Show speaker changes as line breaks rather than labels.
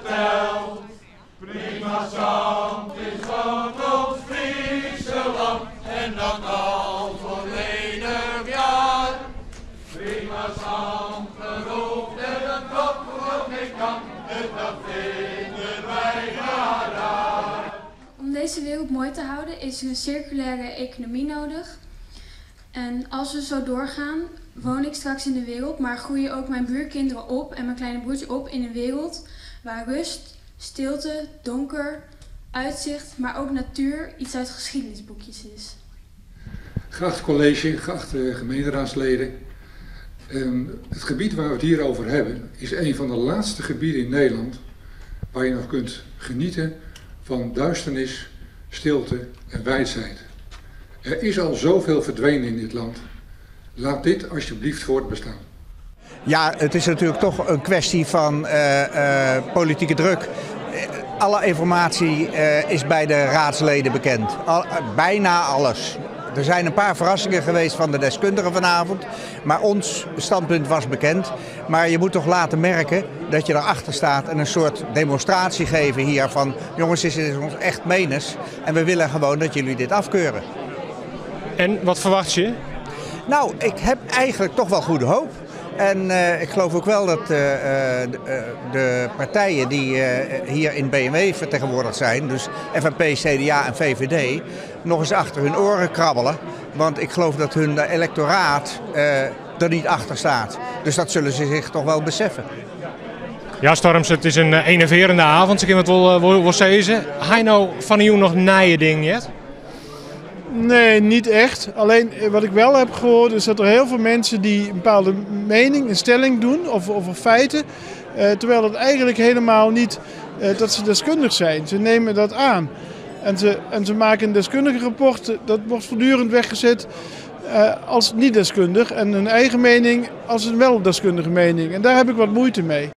geteld. Prima zand is van ons Friese land en dat al voor menig jaar. Prima zand gelooft en dat klopt voor geen kant, en dat vinden wij raar.
Om deze wereld mooi te houden is er een circulaire economie nodig. En als we zo doorgaan, woon ik straks in de wereld, maar groeien ook mijn buurkinderen op en mijn kleine broertje op in een wereld waar rust, stilte, donker, uitzicht, maar ook natuur iets uit geschiedenisboekjes is.
Geacht college, geachte gemeenteraadsleden. Het gebied waar we het hier over hebben is een van de laatste gebieden in Nederland waar je nog kunt genieten van duisternis, stilte en wijsheid. Er is al zoveel verdwenen in dit land. Laat dit alsjeblieft voortbestaan.
Ja, het is natuurlijk toch een kwestie van politieke druk. Alle informatie is bij de raadsleden bekend. Bijna alles. Er zijn een paar verrassingen geweest van de deskundigen vanavond, maar ons standpunt was bekend. Maar je moet toch laten merken dat je erachter staat en een soort demonstratie geven hier van jongens, dit is ons echt menens en we willen gewoon dat jullie dit afkeuren.
En wat verwacht je?
Nou, ik heb eigenlijk toch wel goede hoop. En ik geloof ook wel dat de partijen die hier in BMW vertegenwoordigd zijn, dus FNP, CDA en VVD, nog eens achter hun oren krabbelen. Want ik geloof dat hun electoraat er niet achter staat. Dus dat zullen ze zich toch wel beseffen.
Ja, Storms, het is een enerverende avond. Ze kunnen het wel zeggen. Ga je nou van jou nog nije ding jet?
Nee, niet echt. Alleen wat ik wel heb gehoord is dat er heel veel mensen die een bepaalde mening, een stelling doen over feiten. Terwijl het eigenlijk helemaal niet dat ze deskundig zijn. Ze nemen dat aan. En ze maken een deskundige rapport, dat wordt voortdurend weggezet als niet deskundig. En hun eigen mening als een wel deskundige mening. En daar heb ik wat moeite mee.